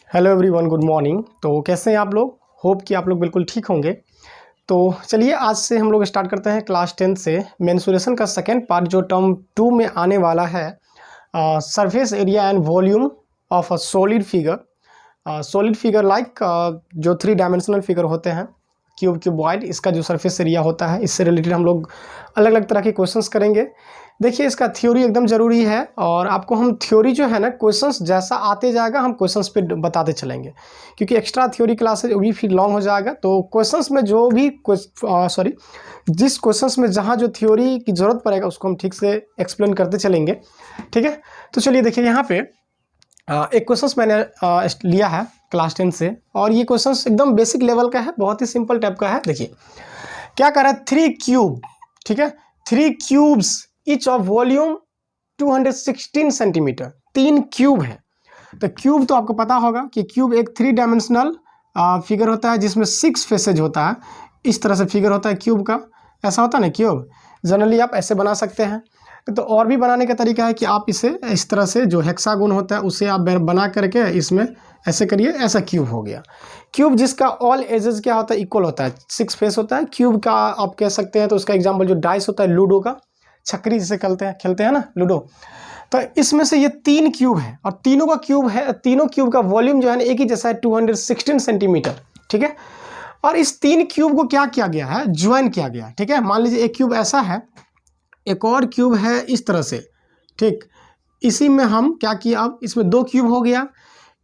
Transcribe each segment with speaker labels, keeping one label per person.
Speaker 1: Hello everyone, good morning. तो कैसे हैं आप लोग? होप कि आप लोग बिल्कुल ठीक होंगे। तो चलिए आज से हम लोग स्टार्ट करते हैं क्लास 10 से मेंसुरेशन का सेकेंड पार्ट जो टर्म 2 में आने वाला है। Surface area and volume of a solid figure like जो 3 डायमेंशनल फिगर होते हैं, क्यूबॉइड, इसका जो सरफेस एरिया होता है, इससे रिलेटेड हम लोग अलग अलग तरह के क्वेश्चंस करेंगे। देखिए, इसका थ्योरी एकदम ज़रूरी है और आपको हम थ्योरी जो है ना, क्वेश्चंस जैसा आते जाएगा हम क्वेश्चंस पे बताते चलेंगे, क्योंकि एक्स्ट्रा थ्योरी क्लासेज वो भी फिर लॉन्ग हो जाएगा। तो क्वेश्चंस में जो भी जिस क्वेश्चंस में जहाँ जो थ्योरी की ज़रूरत पड़ेगा उसको हम ठीक से एक्सप्लेन करते चलेंगे। ठीक है, तो चलिए देखिए यहाँ पे एक क्वेश्चंस मैंने लिया है क्लास 10 से, और ये क्वेश्चंस एकदम बेसिक लेवल का है, बहुत ही सिंपल टाइप का है। देखिए क्या कर रहा है, 3 क्यूब, ठीक है, 3 cubes each of volume 216 centimetre, 3 cube है। तो क्यूब तो आपको पता होगा कि क्यूब एक 3 डायमेंशनल फिगर होता है जिसमें 6 फेसेज होता है। इस तरह से फिगर होता है क्यूब का, ऐसा होता है ना क्यूब। जनरली आप ऐसे बना सकते हैं, तो और भी बनाने का तरीका है कि आप इसे इस तरह से जो हेक्सागोन होता है उसे आप बना करके इसमें ऐसे करिए, ऐसा क्यूब हो गया। क्यूब जिसका ऑल एजेस क्या होता है, इक्वल होता है, 6 फेस होता है। क्यूब का आप कह सकते हैं, तो उसका एग्जांपल जो डाइस होता है लूडो का, छकरी जिसे खेलते हैं ना लूडो। तो इसमें से ये 3 क्यूब है और तीनों का क्यूब है, तीनों क्यूब का वॉल्यूम जो है ना एक ही जैसा है, 216 सेंटीमीटर। ठीक है, और इस 3 क्यूब को क्या किया गया है, ज्वाइन किया गया। ठीक है, मान लीजिए एक क्यूब ऐसा है, एक और क्यूब है इस तरह से। ठीक, इसी में हम क्या किया, अब इसमें 2 क्यूब हो गया,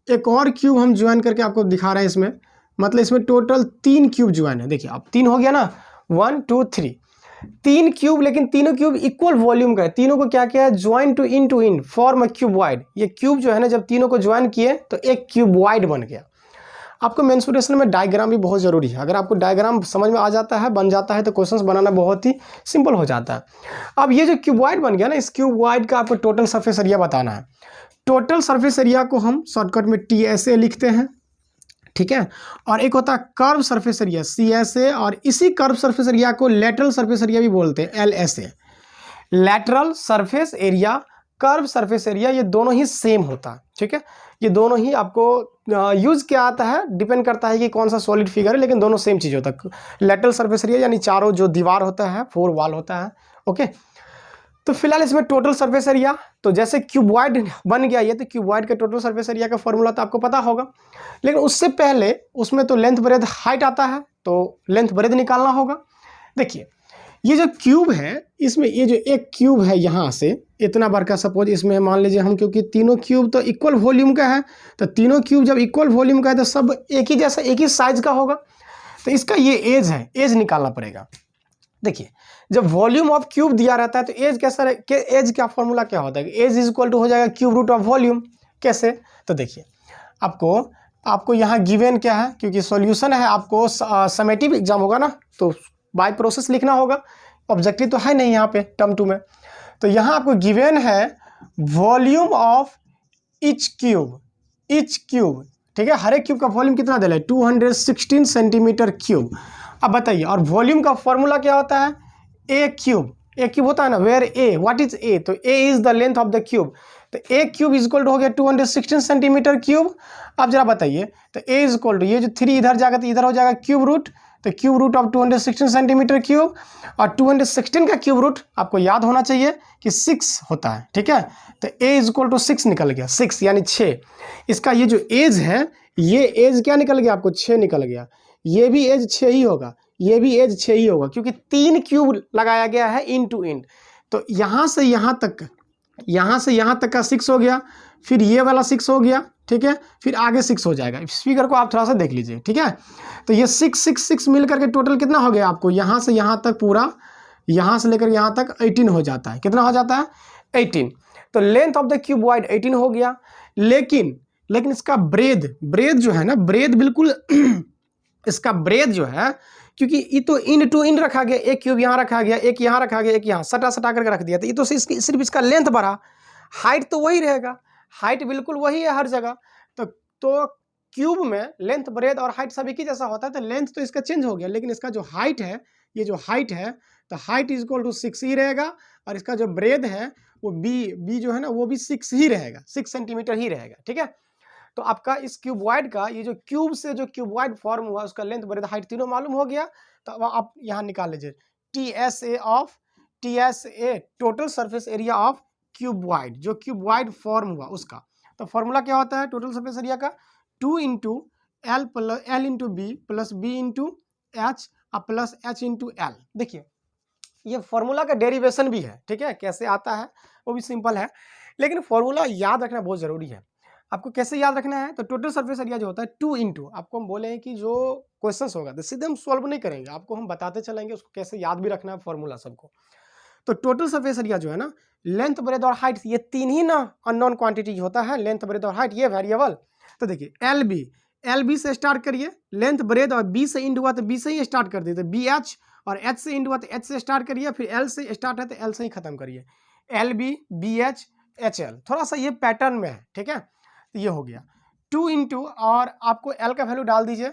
Speaker 1: एक और क्यूब हम ज्वाइन करके आपको दिखा रहे हैं इसमें, मतलब इसमें टोटल 3 क्यूब ज्वाइन है। देखिए अब 3 हो गया ना, 1 2 3, 3 क्यूब, लेकिन तीनों क्यूब इक्वल वॉल्यूम का है। तीनों को क्या किया है, join to in form a cuboid. ये क्यूब जो है ना, जब तीनों को ज्वाइन किए तो एक क्यूब वाइड बन गया। आपको मेंसुरेशन में डायग्राम भी बहुत ज़रूरी है। अगर आपको डायग्राम समझ में आ जाता है, बन जाता है, तो क्वेश्चंस बनाना बहुत ही सिंपल हो जाता है। अब ये जो क्यूबॉइड बन गया ना, इस क्यूबॉइड का आपको टोटल सरफेस एरिया बताना है। टोटल सरफेस एरिया को हम शॉर्टकट में TSA लिखते हैं। ठीक है, और एक होता है कर्व सरफेस एरिया, CSA, और इसी कर्व सरफेस एरिया को लेटरल सरफेस एरिया भी बोलते हैं, LSA। Lateral surface area, curve surface area, ये दोनों ही सेम होता है। ठीक है, ये दोनों ही आपको यूज़ क्या आता है, डिपेंड करता है कि कौन सा सॉलिड फिगर है, लेकिन दोनों सेम चीज़ होता है। लैटरल सरफेस एरिया यानी चारों जो दीवार होता है, 4 वॉल होता है। ओके, तो फिलहाल इसमें टोटल सरफेस एरिया, तो जैसे क्यूबॉइड बन गया ये, तो क्यूबॉइड के टोटल सरफेस एरिया का फॉर्मूला तो आपको पता होगा, लेकिन उससे पहले उसमें तो लेंथ ब्रेथ हाइट आता है, तो लेंथ ब्रेथ निकालना होगा। देखिए ये जो क्यूब है, इसमें ये जो एक क्यूब है यहाँ से इतना बार का, सपोज इसमें मान लीजिए हम, क्योंकि तीनों क्यूब तो इक्वल वॉल्यूम का है, तो तीनों क्यूब जब इक्वल वॉल्यूम का है तो सब एक ही जैसा, एक ही साइज का होगा। तो इसका ये एज है, एज निकालना पड़ेगा। देखिए जब वॉल्यूम ऑफ क्यूब दिया रहता है तो एज कैसा, एज का फॉर्मूला क्या होता है, एज इज इक्वल टू हो जाएगा क्यूब रूट ऑफ वॉल्यूम। कैसे, तो देखिए आपको यहाँ गिवन क्या है, क्योंकि सॉल्यूशन है, आपको समेटिव एग्जाम होगा ना, तो बाय प्रोसेस लिखना होगा, ऑब्जेक्टिव तो है नहीं यहाँ पे टर्म 2 में। तो यहाँ आपको गिवन है वॉल्यूम ऑफ ईच क्यूब, ठीक है, हर एक क्यूब का वॉल्यूम कितना दे रहा है, 216 सेंटीमीटर क्यूब। अब बताइए, और वॉल्यूम का फॉर्मूला क्या होता है, ए क्यूब होता है ना, where a, what is a, तो a is the length of the cube, तो a cube is equal to हो गया 216 सेंटीमीटर क्यूब। अब जरा बताइए, तो ए इज इक्वल टू, ये जो 3 इधर जाएगा तो इधर हो जाएगा क्यूब रूट, तो cube root of 216 centimetre cube, और 216 का क्यूब रूट आपको याद होना चाहिए कि 6 होता है। ठीक है, तो ए इज इक्वल टू 6 निकल गया, 6 यानी 6। इसका ये जो एज है, ये एज क्या निकल गया आपको, 6 निकल गया। ये भी एज 6 ही होगा, ये भी एज 6 ही होगा, क्योंकि 3 क्यूब लगाया गया है इन टू इन। तो यहाँ से यहाँ तक का 6 हो गया, फिर ये वाला 6 हो गया। ठीक है, फिर आगे 6 हो जाएगा। इस फिगर को आप थोड़ा सा देख लीजिए। ठीक है, तो ये 6 मिल करके टोटल कितना हो गया आपको, यहाँ से यहाँ तक पूरा, यहाँ से लेकर यहाँ तक 18 हो जाता है। कितना हो जाता है, 18। तो लेंथ ऑफ द क्यूबॉइड 18 हो गया, लेकिन इसका ब्रेड जो है ना, ब्रेड बिल्कुल इसका ब्रेड जो है, क्योंकि ये तो इन टू इन रखा गया, एक क्यूब यहाँ रखा गया, एक यहाँ रखा गया, एक यहाँ सटा करके रख दिया, तो ये तो सिर्फ इसका लेंथ बढ़ा, हाइट तो वही रहेगा, हाइट बिल्कुल वही है हर जगह। तो क्यूब में लेंथ, ब्रेड और हाइट सब एक ही जैसा होता है, तो लेंथ तो इसका चेंज हो गया, लेकिन इसका जो हाइट है, ये जो हाइट है, तो हाइट इज इक्वल टू 6 ही रहेगा, और इसका जो ब्रेड है वो बी जो है ना, वो भी 6 ही रहेगा, 6 सेंटीमीटर ही रहेगा। ठीक है, तो आपका इस क्यूबॉइड का ये जो क्यूब से जो क्यूबॉइड फॉर्म हुआ उसका लेंथ ब्रेथ हाइट तीनों मालूम हो गया। तो अब आप यहाँ निकाल लीजिए TSA total surface area of cuboid, जो क्यूबॉइड फॉर्म हुआ उसका। तो फॉर्मूला क्या होता है टोटल सरफेस एरिया का? 2 into L into B plus B into H plus H into L. देखिए ये फॉर्मूला का डेरिवेशन भी है, ठीक है, कैसे आता है वो भी सिंपल है, लेकिन फॉर्मूला याद रखना बहुत जरूरी है। आपको कैसे याद रखना है? तो टोटल सरफेस एरिया जो होता है 2 इंटू, आपको हम बोले हैं कि जो क्वेश्चंस होगा तो सीधे हम सॉल्व नहीं करेंगे, आपको हम बताते चलेंगे उसको कैसे याद भी रखना है फॉर्मूला सबको। तो टोटल सरफेस एरिया जो है ना, लेंथ ब्रेथ और हाइट, ये तीन ही ना अननोन क्वांटिटी होता है, लेंथ ब्रेथ और हाइट, ये वेरिएबल। तो देखिए एल बी से स्टार्ट करिए, लेंथ ब्रेथ और बी से इंड हुआ तो बी से ही स्टार्ट कर दिए, तो बी एच, और एच से इंड हुआ तो एच से स्टार्ट करिए, फिर एल से स्टार्ट है तो एल से ही खत्म करिए, L B B H H L, थोड़ा सा ये पैटर्न में है, ठीक है। तो ये हो गया 2 इंटू, और आपको एल का वैल्यू डाल दीजिए,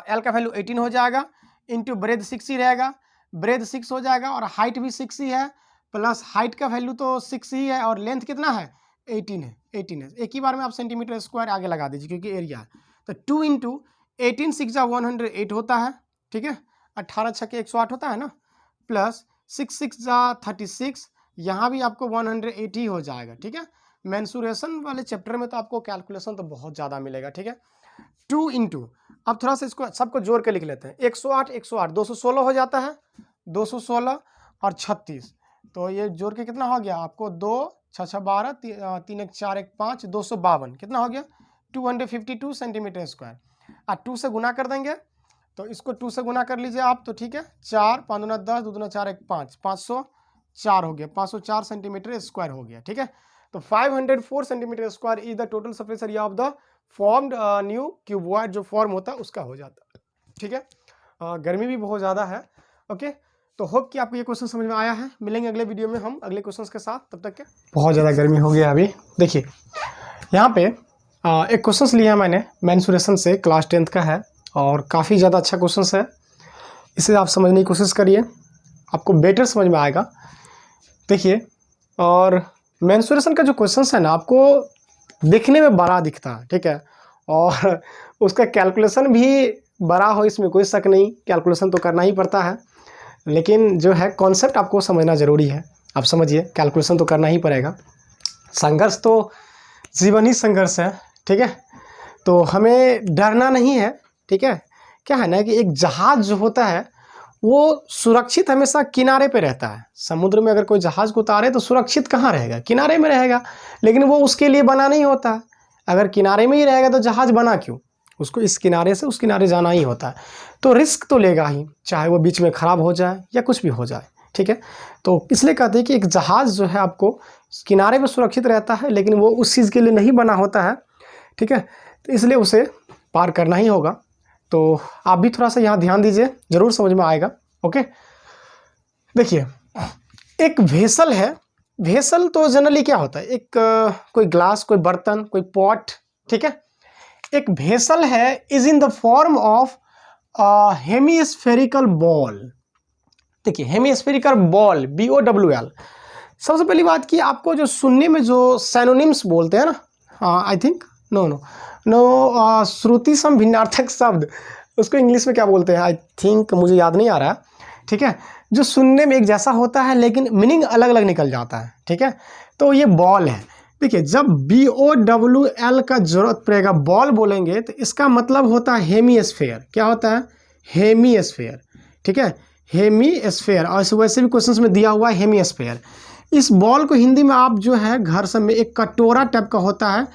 Speaker 1: एल का वैल्यू 18 हो जाएगा, इंटू ब्रेथ 6 ही रहेगा, ब्रेथ 6 हो जाएगा, और हाइट भी 6 ही है, प्लस हाइट का वैल्यू तो 6 ही है, और लेंथ कितना है 18 है, 18 है। एक ही बार में आप सेंटीमीटर स्क्वायर आगे लगा दीजिए क्योंकि एरिया है। तो 2 इंटू 18 6 जा 108 होता है, ठीक है, 18 छक्के 108 होता है ना, प्लस 6 6 जा 36, यहाँ भी आपको 180 ही हो जाएगा, ठीक है। मेंसुरेशन वाले चैप्टर में तो आपको कैलकुलेशन तो बहुत ज़्यादा मिलेगा, ठीक है। 2 इंटू, अब थोड़ा सा इसको सबको जोड़ के लिख लेते हैं, 108 108 216 हो जाता है, 216 और 36, तो ये जोड़ के कितना हो गया आपको 2 6 6 12 3 1 4 1 5 252, कितना हो गया 252 सेंटीमीटर स्क्वायर। 2 से गुना कर देंगे, तो इसको 2 से गुना कर लीजिए आप, तो ठीक है, 4 5 दूना 10 2 दूना 4 1 5 504 हो गया, 504 सेंटीमीटर स्क्वायर हो गया, ठीक है। तो 504 centimetre square is the total surface area of the formed new cuboid, जो फॉर्म होता है उसका हो जाता है, ठीक है। गर्मी भी बहुत ज़्यादा है, ओके। तो होप कि आपको ये क्वेश्चन समझ में आया है। मिलेंगे अगले वीडियो में हम अगले क्वेश्चंस के साथ, तब तक के बहुत ज़्यादा गर्मी हो गया अभी। देखिए यहाँ पे एक क्वेश्चन लिया मैंने मेंसुरेशन से, क्लास 10th का है, और काफ़ी ज़्यादा अच्छा क्वेश्चन है, इसे आप समझने की कोशिश करिए, आपको बेटर समझ में आएगा। देखिए, और मेंसुरेशन का जो क्वेश्चन है ना, आपको देखने में बड़ा दिखता है, ठीक है, और उसका कैलकुलेशन भी बड़ा हो, इसमें कोई शक नहीं, कैलकुलेशन तो करना ही पड़ता है, लेकिन जो है कॉन्सेप्ट आपको समझना ज़रूरी है। आप समझिए, कैलकुलेशन तो करना ही पड़ेगा, संघर्ष तो जीवन ही संघर्ष है, ठीक है। तो हमें डरना नहीं है, ठीक है। क्या है ना कि एक जहाज़ जो होता है वो सुरक्षित हमेशा किनारे पे रहता है। समुद्र में अगर कोई जहाज़ को उतारे तो सुरक्षित कहाँ रहेगा, किनारे में रहेगा, लेकिन वो उसके लिए बना नहीं होता। अगर किनारे में ही रहेगा तो जहाज़ बना क्यों, उसको इस किनारे से उस किनारे जाना ही होता है, तो रिस्क तो लेगा ही, चाहे वो बीच में ख़राब हो जाए या कुछ भी हो जाए, ठीक है। तो इसलिए कहते हैं कि एक जहाज़ जो है आपको किनारे पर सुरक्षित रहता है, लेकिन वो उस चीज़ के लिए नहीं बना होता है, ठीक है। तो इसलिए उसे पार करना ही होगा। तो आप भी थोड़ा सा यहाँ ध्यान दीजिए, ज़रूर समझ में आएगा, ओके। देखिए, एक वेसल है, वेसल तो जनरली क्या होता है, एक कोई ग्लास, कोई बर्तन, कोई पॉट, ठीक है। एक वेसल है is in the form of hemispherical ball. देखिए, हेमीस्फेरिकल बॉल, BOWL। सबसे पहली बात कि आपको जो सुनने में जो सैनोनिम्स बोलते हैं ना, आई थिंक नो श्रुति सम भिन्नार्थक शब्द, उसको इंग्लिश में क्या बोलते हैं, आई थिंक मुझे याद नहीं आ रहा, ठीक है, जो सुनने में एक जैसा होता है लेकिन मीनिंग अलग अलग निकल जाता है, ठीक है। तो ये बॉल है। देखिए, जब BOWL का जरूरत पड़ेगा, बॉल बोलेंगे, तो इसका मतलब होता है हेमीस्फेयर। क्या होता है, हेमीस्फेयर, ठीक है, हेमीस्फेयर। और वैसे भी क्वेश्चंस में दिया हुआ है हेमीस्फेयर। इस बॉल को हिंदी में आप जो है घर सब में एक कटोरा टाइप का होता है,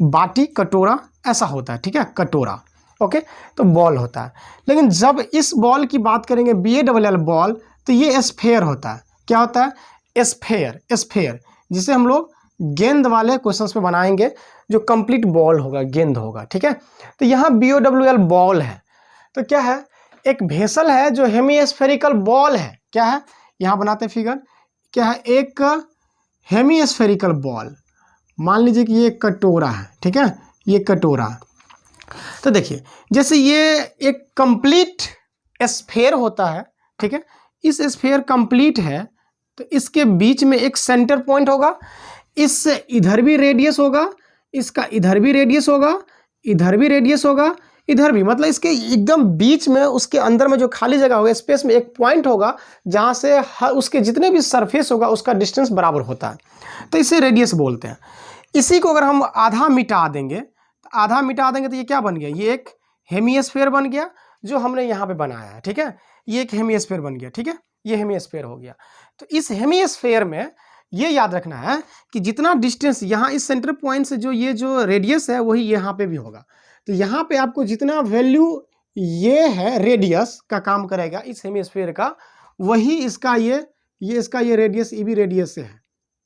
Speaker 1: बाटी कटोरा ऐसा होता है, ठीक है, कटोरा, ओके, तो बॉल होता है। लेकिन जब इस बॉल की बात करेंगे BOWL बॉल, तो ये स्फेयर होता है। क्या होता है, स्फेयर, जिसे हम लोग गेंद वाले क्वेश्चंस में बनाएंगे, जो कंप्लीट बॉल होगा, गेंद होगा, ठीक है। तो यहाँ BOWL बॉल है, तो क्या है, एक वेसल है जो हेमीस्फेरिकल बॉल है। क्या है, यहाँ बनाते फिगर, क्या है, एक हेमीस्फेरिकल बॉल, मान लीजिए कि ये कटोरा है, ठीक है, ये कटोरा। तो देखिए, जैसे ये एक कंप्लीट स्फेयर होता है, ठीक है, इस स्फेयर कंप्लीट है, तो इसके बीच में एक सेंटर पॉइंट होगा, इससे इधर भी रेडियस होगा, इसका इधर भी रेडियस होगा, इधर भी रेडियस होगा, इधर भी, मतलब इसके एकदम बीच में, उसके अंदर में जो खाली जगह होगा, स्पेस में एक पॉइंट होगा जहां से उसके जितने भी सरफेस होगा उसका डिस्टेंस बराबर होता है, तो इसे रेडियस बोलते हैं। इसी को अगर हम आधा मिटा देंगे, तो आधा मिटा देंगे तो ये क्या बन गया, ये एक हेमिस्फीयर बन गया जो हमने यहाँ पे बनाया है, ठीक है, ये एक हेमिस्फीयर बन गया, ठीक है, ये हेमिस्फीयर हो गया। तो इस हेमिस्फीयर में ये याद रखना है कि जितना डिस्टेंस यहाँ इस सेंटर पॉइंट से जो ये जो रेडियस है वही यहाँ पे भी होगा। तो यहाँ पे आपको जितना वैल्यू ये है रेडियस का काम करेगा इस हेमिस्फीयर का, वही इसका ये इसका ये रेडियस ये भी रेडियस से है,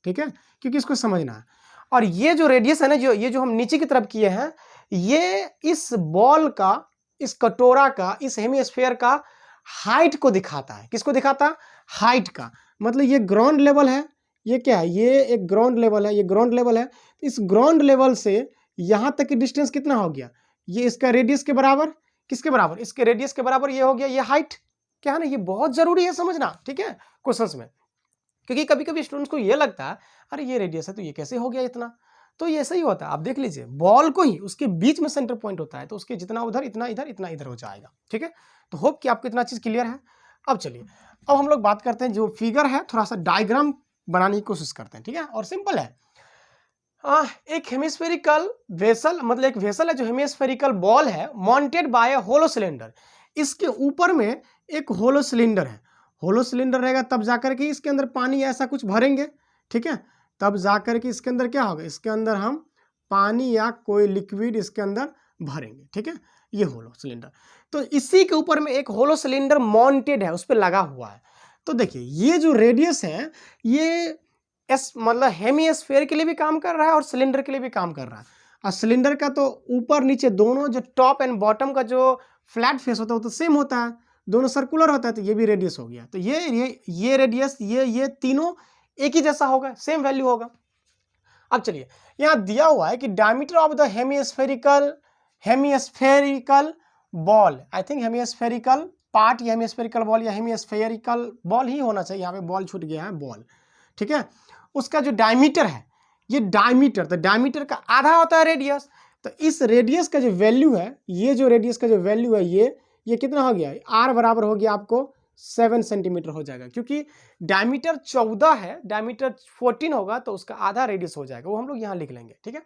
Speaker 1: ठीक है, क्योंकि इसको समझना है। और ये जो रेडियस है ना, जो ये जो हम नीचे की तरफ किए हैं, ये इस बॉल का, इस कटोरा का, इस हेमिस्फीयर का हाइट को दिखाता है। किसको दिखाता है? हाइट का। मतलब ये ग्राउंड लेवल है, ये क्या है, ये एक ग्राउंड लेवल है, ये ग्राउंड लेवल है। इस ग्राउंड लेवल से यहां तक की डिस्टेंस कितना हो गया, ये इसका रेडियस के बराबर, किसके बराबर, इसके रेडियस के बराबर ये हो गया, ये हाइट। क्या है ना, ये बहुत जरूरी है समझना, ठीक है, क्वेश्चंस में, क्योंकि कभी कभी स्टूडेंट्स को ये लगता है अरे ये रेडियस है तो ये कैसे हो गया इतना, तो ये ऐसा ही होता है। आप देख लीजिए, बॉल को ही उसके बीच में सेंटर पॉइंट होता है, तो उसके जितना उधर इतना इधर इतना इधर हो जाएगा, ठीक है। तो होप कि आपको इतना चीज क्लियर है। अब चलिए, अब हम लोग बात करते हैं, जो फिगर है थोड़ा सा डायग्राम बनाने की कोशिश करते हैं, ठीक है, और सिंपल है। एक हेमिस्फेरिकल वेसल, मतलब एक वेसल है जो हेमिस्फेरिकल बॉल है, माउंटेड बाय अ होलो सिलेंडर। इसके ऊपर में एक होलो सिलेंडर है, होलो सिलेंडर रहेगा तब जाकर के इसके अंदर पानी ऐसा कुछ भरेंगे, ठीक है, तब जाकर के इसके अंदर क्या होगा, इसके अंदर हम पानी या कोई लिक्विड इसके अंदर भरेंगे, ठीक है, ये होलो सिलेंडर। तो इसी के ऊपर में एक होलो सिलेंडर माउंटेड है, उस पर लगा हुआ है। तो देखिए, ये जो रेडियस है ये मतलब हेमिस्फीयर के लिए भी काम कर रहा है और सिलेंडर के लिए भी काम कर रहा है। और सिलेंडर का तो ऊपर नीचे दोनों, जो टॉप एंड बॉटम का जो फ्लैट फेस होता है वो तो सेम होता है, दोनों सर्कुलर होता है, तो ये भी रेडियस हो गया। तो ये रेडियस, ये तीनों एक ही जैसा होगा, सेम वैल्यू होगा। अब चलिए, यहाँ दिया हुआ है कि diameter of the hemispherical ball, I think hemispherical part या हेमिस्फेरिकल बॉल या हेमिस्फेरिकल बॉल ही होना चाहिए, यहाँ पे बॉल छूट गया है, बॉल, ठीक है, उसका जो डायमीटर है, ये डायमीटर, तो डायमीटर का आधा होता है रेडियस। तो इस रेडियस का जो वैल्यू है, ये जो रेडियस का जो वैल्यू है, ये कितना हो गया, आर बराबर हो गया आपको 7 सेंटीमीटर हो जाएगा, क्योंकि डायमीटर 14 है, डायमीटर 14 होगा तो उसका आधा रेडियस हो जाएगा, वो हम लोग यहाँ लिख लेंगे, ठीक है।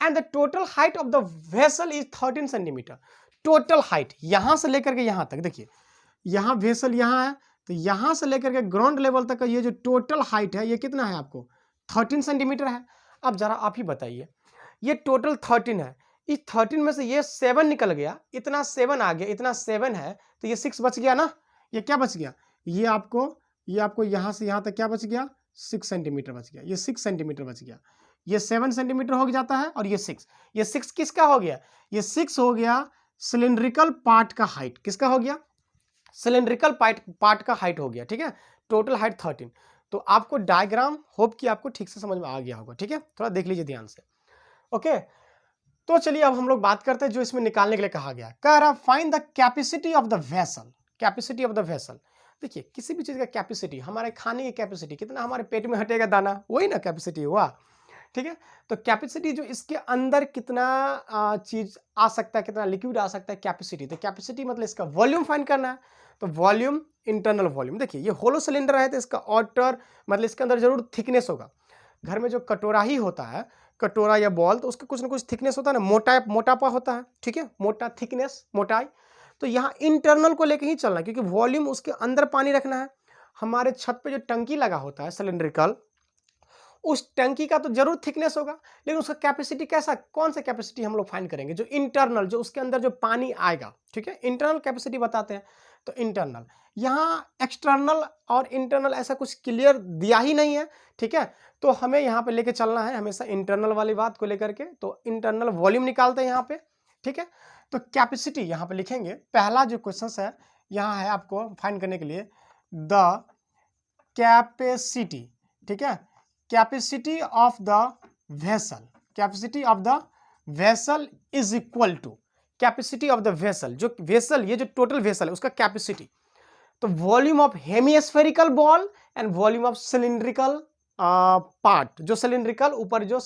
Speaker 1: And the total height of the vessel is 13 centimetre. Total height यहां से लेकर के यहां तक, देखिए यहां वेसल यहां है, तो यहां से लेकर के ग्राउंड लेवल तक का ये जो टोटल हाइट है, ये कितना है आपको 13 सेंटीमीटर है। अब जरा आप ही बताइए, ये टोटल 13 है, इस 13 में से ये 7 निकल गया, इतना 7 आ गया, इतना 7 है, तो ये 6 बच गया ना, ये क्या बच गया, ये आपको यहां से यहां तक क्या बच गया, 6 सेंटीमीटर बच गया, ये 6 सेंटीमीटर बच गया, ये 7 सेंटीमीटर हो जाता है, और ये 6 किसका हो गया, ये 6 हो गया सिलिंड्रिकल पार्ट का हाइट, किसका हो गया, सिलिंड्रिकल पार्ट का हाइट हो गया, ठीक है, टोटल हाइट 13। तो आपको डायग्राम होप कि आपको ठीक से समझ में आ गया होगा, ठीक है, थोड़ा देख लीजिए ध्यान से, ओके। तो चलिए अब हम लोग बात करते हैं जो इसमें निकालने के लिए कहा गया, कह रहा find the capacity of the vessel, capacity of the vessel. देखिए, किसी भी चीज का कैपेसिटी, हमारे खाने की कैपेसिटी, कितना हमारे पेट में हटेगा दाना, वही ना कैपेसिटी हुआ, ठीक है। तो कैपेसिटी, जो इसके अंदर कितना चीज आ सकता है, कितना लिक्विड आ सकता है, कैपेसिटी। तो कैपेसिटी मतलब इसका वॉल्यूम फाइंड करना है, तो वॉल्यूम, इंटरनल वॉल्यूम। देखिए, ये होलो सिलेंडर है तो इसका आउटर, मतलब इसके अंदर जरूर थिकनेस होगा। घर में जो कटोरा ही होता है, कटोरा या बॉल, तो उसका कुछ ना कुछ थिकनेस होता है ना, मोटापा होता है, ठीक है, मोटा, थिकनेस, मोटाई। तो यहाँ इंटरनल को लेके ही चलना है, क्योंकि वॉल्यूम उसके अंदर पानी रखना है। हमारे छत पे जो टंकी लगा होता है सिलेंड्रिकल, उस टंकी का तो जरूर थिकनेस होगा, लेकिन उसका कैपेसिटी कैसा, कौन सा कैपेसिटी हम लोग फाइंड करेंगे, जो इंटरनल, जो उसके अंदर जो पानी आएगा, ठीक है, इंटरनल कैपेसिटी बताते हैं। तो इंटरनल, यहाँ एक्सटर्नल और इंटरनल ऐसा कुछ क्लियर दिया ही नहीं है, ठीक है, तो हमें यहाँ पे लेके चलना है हमेशा इंटरनल वाली बात को लेकर के। तो इंटरनल वॉल्यूम निकालते हैं यहाँ पे, ठीक है। तो कैपेसिटी यहाँ पे लिखेंगे, पहला जो क्वेश्चन है यहाँ है आपको फाइंड करने के लिए, द कैपेसिटी, ठीक है, capacity of the vessel, capacity of the vessel is equal to capacity of the vessel, जो वेसल, ये जो टोटल वेसल है उसका कैपेसिटी, तो volume of hemispherical ball and volume of cylindrical part, जो सिलिंड्रिकल ऊपर जो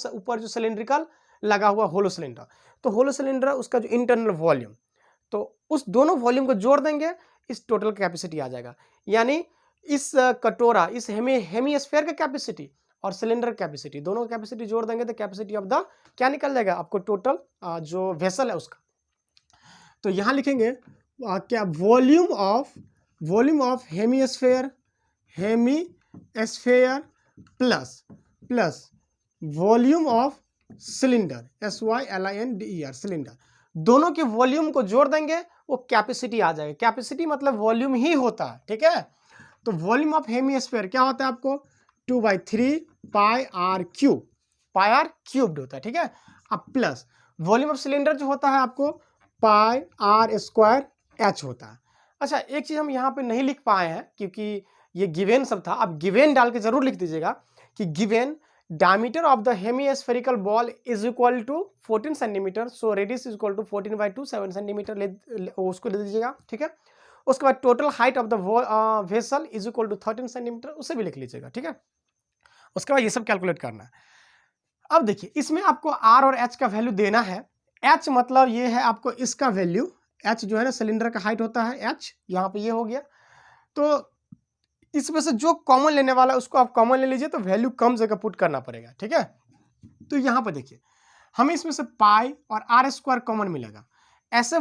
Speaker 1: सिलिंड्रिकल लगा हुआ होलो सिलेंडर। तो होलो सिलेंडर उसका जो इंटरनल वॉल्यूम, तो उस दोनों वॉल्यूम को जोड़ देंगे, इस टोटल कैपेसिटी आ जाएगा। यानी इस कटोरा, इस हेमीस्फीयर का कैपेसिटी और सिलेंडर कैपेसिटी, दोनों का कैपेसिटी जोड़ देंगे तो कैपेसिटी ऑफ द क्या निकल जाएगा आपको, टोटल जो वेसल है उसका। तो यहां लिखेंगे क्या, volume of hemisphere plus volume of cylinder, SYLINDER cylinder, दोनों के वॉल्यूम को जोड़ देंगे, वो कैपेसिटी आ जाएगा। कैपेसिटी मतलब वॉल्यूम ही होता है, ठीक है। तो वॉल्यूम ऑफ हेमीस्फीयर क्या होता है आपको, 2/3 पाई आर क्यूब्ड होता है, ठीक है। अब प्लस वॉल्यूम ऑफ सिलेंडर जो होता है आपको पाई आर स्क्वायर एच होता है। अच्छा, एक चीज हम यहाँ पे नहीं लिख पाए हैं क्योंकि ये गिवेन सब था, आप गिवेन डाल के जरूर लिख दीजिएगा कि given diameter of the hemispherical ball is equal to 14 centimetre, so radius is equal to 14/2 7 centimetre उसको ले दीजिएगा, ठीक है। उसके बाद total height of the vessel is equal to 13 centimetre, उसे भी लिख लीजिएगा, ठीक है। उसके बाद ये सब कैलकुलेट करना है। अब देखिए इसमें आपको आर और एच का वैल्यू देना है। एच मतलब ये है आपको इसका वैल्यू, एच जो है ना सिलेंडर का हाइट होता है एच, यहाँ पे ये हो गया। तो इसमें से जो कॉमन लेने वाला है उसको आप कॉमन ले लीजिए, तो वैल्यू कम जगह पुट करना पड़ेगा, ठीक है। तो यहाँ पर देखिए हमें इसमें से पाई और आर स्क्वायर कॉमन मिलेगा, ऐसे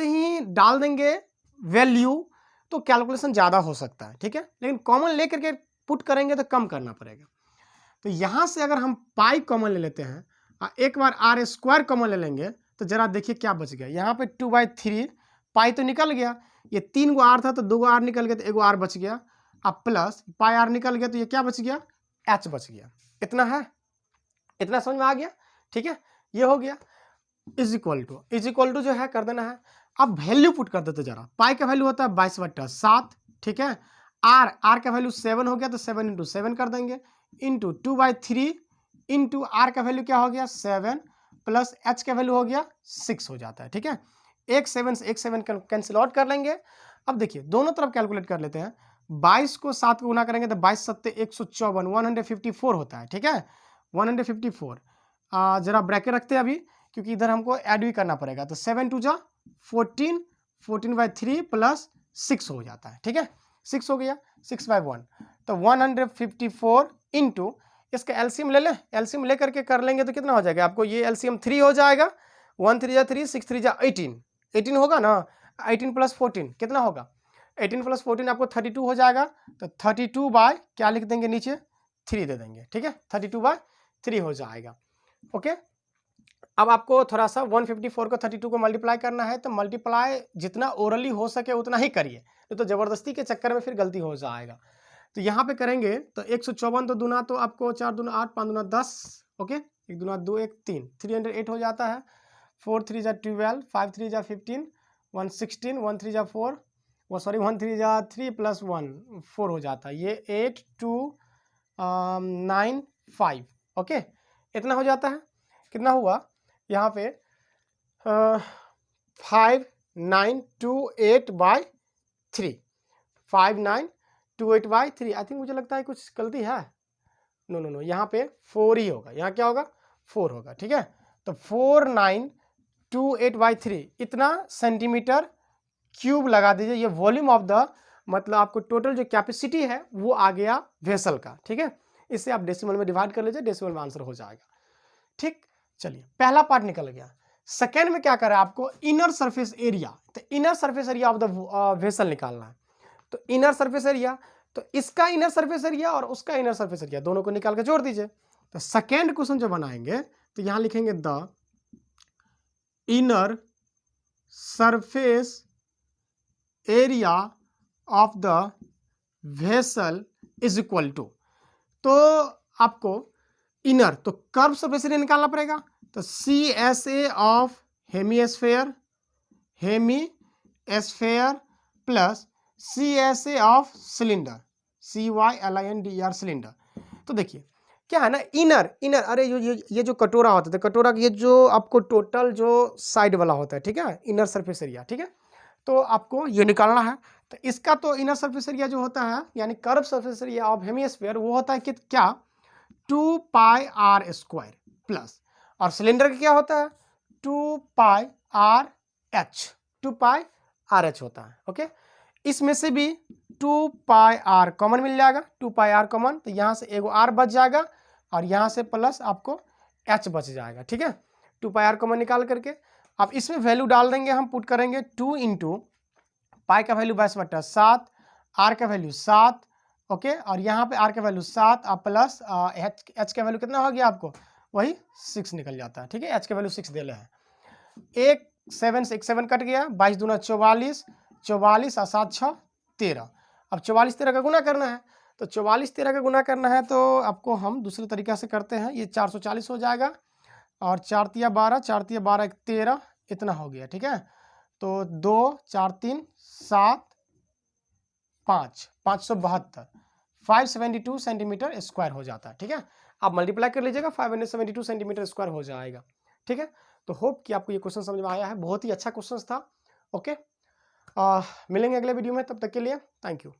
Speaker 1: ही डाल देंगे वैल्यू तो कैलकुलेशन ज़्यादा हो सकता है, ठीक है। लेकिन कॉमन लेकर के पुट करेंगे तो कम करना पड़ेगा। तो यहाँ से अगर हम पाई कॉमन ले लेते हैं और एक बार आर स्क्वायर कॉमन ले लेंगे तो जरा देखिए क्या बच गया। यहाँ पे 2/3 पाई तो निकल गया, ये 3 गो आर था तो 2 गो आर निकल गया तो 1 गो आर बच गया। अब प्लस पाई आर निकल गया तो ये क्या बच गया, एच बच गया। इतना है, इतना समझ में आ गया, ठीक है। ये हो गया इज इक्वल टू जो है कर देना है। अब वैल्यू पुट कर देते जरा, पाई का वैल्यू होता है 22/7, ठीक है। आर का वैल्यू 7 हो गया तो 7 × 7 कर देंगे, इंटू 2/3 इंटू आर का वैल्यू क्या हो गया 7 प्लस एच का वैल्यू हो गया 6 हो जाता है, ठीक है। एक 7 से एक 7 कैंसिल आउट कर लेंगे। अब देखिए दोनों तरफ कैलकुलेट कर लेते हैं। 22 को 7 को गुना करेंगे तो 22 7 154 154 होता है, ठीक है। 154 जरा ब्रैकेट रखते हैं अभी क्योंकि इधर हमको ऐड भी करना पड़ेगा। तो 7 2 जा 14, 14/3 प्लस 6 हो जाता है, ठीक है। 6 हो गया, 6/1 तो 154 इंटू इसका एलसीएम ले लें, एलसीएम लेकर के कर लेंगे तो कितना हो जाएगा आपको, ये एलसीएम 3 हो जाएगा। 1 3 जा 3, 6 3 जा 18 होगा ना। 18 + 14 कितना होगा, 18 + 14 आपको 32 हो जाएगा। तो 32 बाय क्या लिख देंगे नीचे 3 दे देंगे, ठीक है। 32/3 हो जाएगा, ओके। अब आपको थोड़ा सा 154 को 32 को मल्टीप्लाई करना है, तो मल्टीप्लाई जितना ओरली हो सके उतना ही करिए, तो ज़बरदस्ती के चक्कर में फिर गलती हो जाएगा। तो यहाँ पे करेंगे तो 154 तो दूना तो आपको 4 दूना 8 5 दूना 10, ओके। 1 दूना 2 1 3 308 हो जाता है। 4 3 जा 12, 5 3 जा 15, 1 16, 1 3 जा 4, वो सॉरी 1 3 जा 3 + 1 4 हो जाता है। ये 8 2 9 5, ओके। इतना हो जाता है। कितना हुआ यहाँ पे 5928/3, 5928/3। आई थिंक मुझे लगता है कुछ गलती है, नो यहाँ पे 4 ही होगा, यहाँ क्या होगा 4 होगा, ठीक है। तो 4928/3 इतना सेंटीमीटर क्यूब लगा दीजिए। ये वॉल्यूम ऑफ द मतलब आपको टोटल जो कैपेसिटी है वो आ गया वेसल का, ठीक है। इससे आप डेसिमल में डिवाइड कर लीजिए, डेसिमल में आंसर हो जाएगा, ठीक। चलिए पहला पार्ट निकल गया। सेकेंड में क्या करें आपको, इनर सरफेस एरिया। तो inner surface area of the vessel निकालना है। तो इनर सरफेस एरिया, तो इसका इनर सरफेस एरिया और उसका इनर सरफेस एरिया दोनों को निकाल के जोड़ दीजिए। तो सेकेंड क्वेश्चन जो बनाएंगे तो यहां लिखेंगे the inner surface area of the vessel is equal to, तो आपको इनर तो कर्व सरफेस एरिया निकालना पड़ेगा। तो CSA of hemisphere plus CSA of cylinder, CYLINDER cylinder. तो देखिए क्या है ना, इनर अरे ये जो कटोरा होता है, कटोरा ये जो आपको टोटल जो साइड वाला होता है, ठीक है, इनर सरफेस एरिया, ठीक है। तो आपको ये निकालना है। तो इसका तो इनर सरफेस एरिया जो होता है यानी curve surface area of hemisphere वो होता है कि क्या 2 पाई आर स्क्वायर प्लस, और सिलेंडर का क्या होता है 2πr/h होता है। ओके, इसमें से भी 2πr कॉमन मिल जाएगा, 2πr कॉमन, तो यहाँ से एगो r बच जाएगा और यहाँ से प्लस आपको h बच जाएगा। ठीक है, 2πr कॉमन निकाल करके अब इसमें वैल्यू डाल देंगे, हम पुट करेंगे 2 इंटू पाई का वैल्यू 22/7, r का वैल्यू 7, ओके, और यहाँ पे r का वैल्यू 7 और प्लस h का वैल्यू कितना हो गया आपको, वही 6 निकल जाता है। ठीक है, h का वैल्यू 6 दे रहे हैं। एक 7 से एक 7 कट गया, 22 दूना 44, 44 और 7 6 13। अब 44 13 का गुना करना है, तो 44 13 का गुना करना है तो आपको हम दूसरे तरीका से करते हैं, ये 440 हो जाएगा और 4 तिया 12, 4 तिया 12 एक 13, इतना हो गया। ठीक है, तो 2 4 3 7 5 572 572 सेंटीमीटर स्क्वायर हो जाता है। ठीक है, आप मल्टीप्लाई कर लीजिएगा, 572 सेंटीमीटर स्क्वायर हो जाएगा। ठीक है, तो होप कि आपको ये क्वेश्चन समझ में आया है, बहुत ही अच्छा क्वेश्चन था। ओके, मिलेंगे अगले वीडियो में, तब तक के लिए थैंक यू।